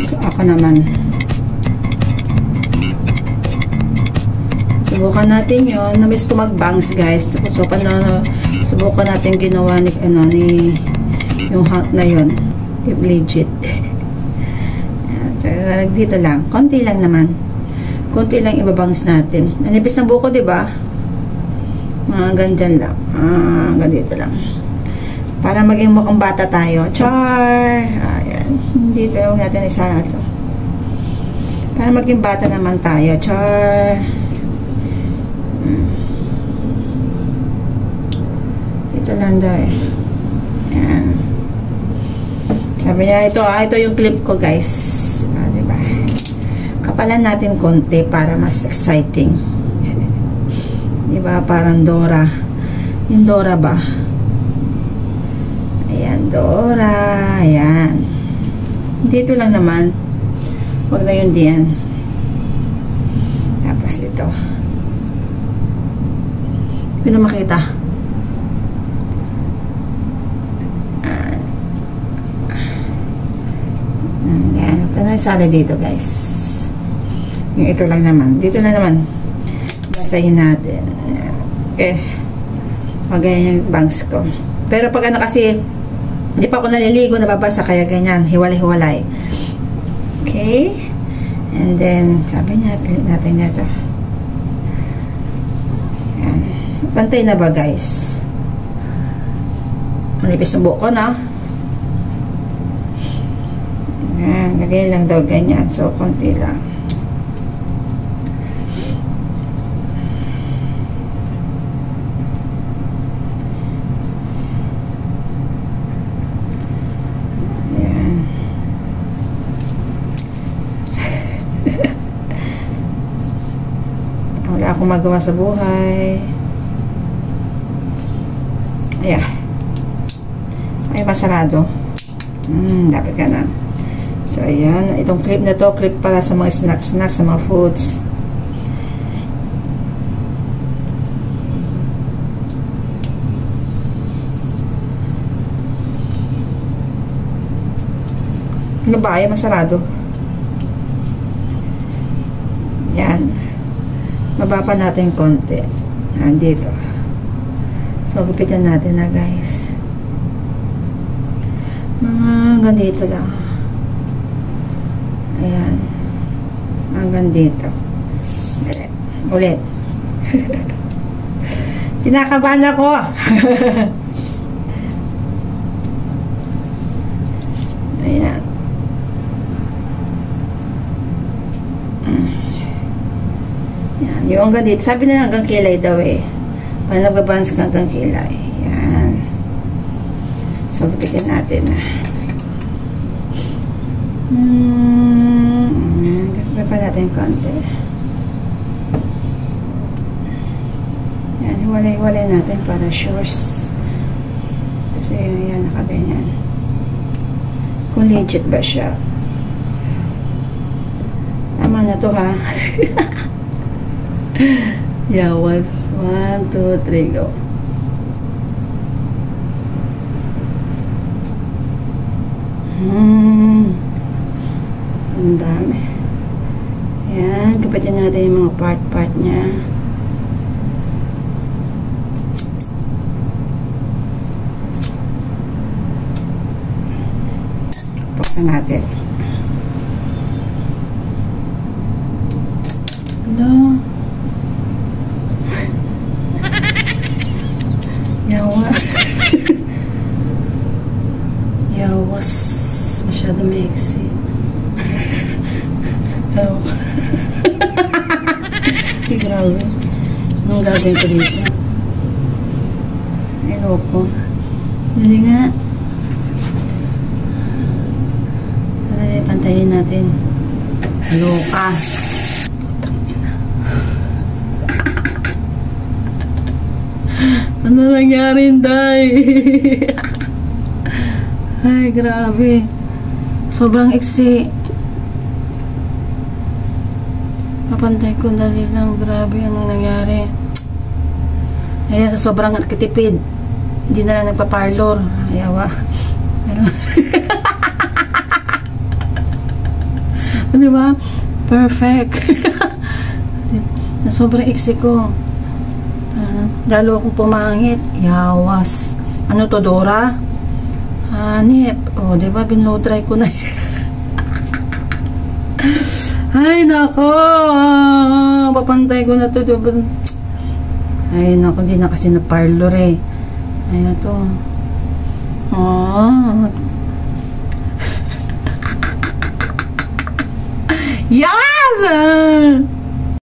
So, ako naman. Subukan natin yun. Namiss ko mag-bangs, guys. So, subukan natin ginawa ni, yung hot na yun. If legit. So, dito lang. Konti lang naman. Konti lang ibabangs natin. Nanipis ng buko, diba? Mga ganyan lang. Ganito lang. Para maging mukhang bata tayo. Char! Ayan. Dito lang natin isa ito. Para maging bata naman tayo. Char! Dito lang daw eh. Ayan. Sabi niya, ito yung clip ko, guys. Diba? Kapalan natin konti para mas exciting. Diba? Parang Dora. Yung Dora ba? Ayan, Dora. Ayan. Dito lang naman. Huwag na yun diyan. Tapos ito. Hindi na makita. Ayan. Ito na sala dito, guys. Yung ito lang naman. Dito lang naman. Basahin natin. Ayan. Okay. Magayan yung bangs ko. Pero pag kasi hindi pa ako naliligo, nababasa, kaya ganyan. Hiwalay-hiwalay. Okay. And then, sabi niya, click natin na ito. Ayan. Pantay na ba, guys? Manipis ng buko na. Ayan. Lagay lang daw ganyan. So, konti lang. Wala akong magawa sa buhay. Ayan. Ay, masarado. Dapat ka na. So, ayan. Itong clip na to, clip para sa mga snacks, sa mga foods. Ano ba? Ay, masarado. Yan. Mababa natin konti. Dito. So, gupitan natin na, guys. Mga ganito lang. Ayan. Hanggang dito. Ulit. Tinakabahan ako. Ayan. Yan. Yung hanggang dito. Sabi na hanggang kilay daw eh. Pag nag-bangs ka hanggang kilay. Yan. So, gupitin natin. Gagawin pa natin konti. Yan. Hiwalay-hiwalay natin para shoes. Kasi yan, nakaganyan. Kung legit ba siya. Tama na to, ha? Yawas. 1, 2, 3, go. Ang dami. Ayan. Kapitin natin yung mga part-part niya. Puksan natin. Hello. Yawa. Yawas. Masyado maiksi. Hello. Grabe. Anong gagawin ko dito? Hello po. Dali nga. Dali, pantayin natin. Hello ka. Ano nangyari, Day? Ay, grabe. Sobrang iksi. Papantay ko dali lang. Grabe, ano nangyari? Ayan, sa sobrang kitipid. Hindi na lang nagpa-parlor. Ayawa. Di ba? Perfect. Na sobrang iksi ko. Lalo akong pumangit. Yawas. Ano to, Dora? Hanip. O, diba? Binlow dry ko na. Ay, nako. Papantay ko na to. Diba? Ay, nako. Hindi na kasi na parlor eh. Ay, na to. Yes!